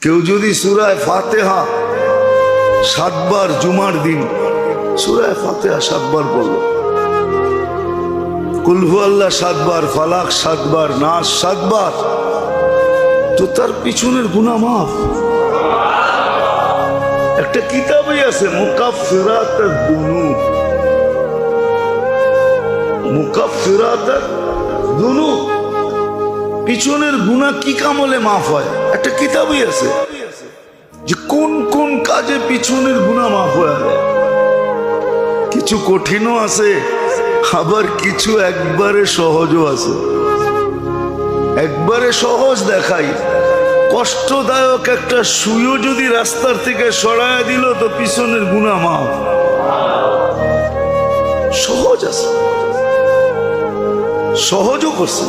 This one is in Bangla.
কেউ যদি সূরা ফাতিহা 7 বার জুমার দিন সূরা ফাতিহা 7 বার পড়ল, কুল হুয়াল্লাহ 7 বার, ফালাক 7 বার, নাস 7 বার, তো তার পিছনের গুনাহ মাফ। একটা কিতাবই আছে মুকাফফিরাতুদ দুনুব, মুকাফফিরাতুদ দুনুব, পিছনের গুনাহ কি কামলে মাফ হয়। একটা কিতাবই আছে যে কোন কোন কাজে পিছনের গুনাহ মাফ হয়ে যায়। কিছু কঠিনও আছে, আবার কিছু একবারে সহজও আছে। একবারে সহজ দেখাই, কষ্টদায়ক একটা সুইও যদি রাস্তার থেকে সরায় দিল তো পিছনের গুনাহ মাফ। সহজ আছে, সহজও করছে।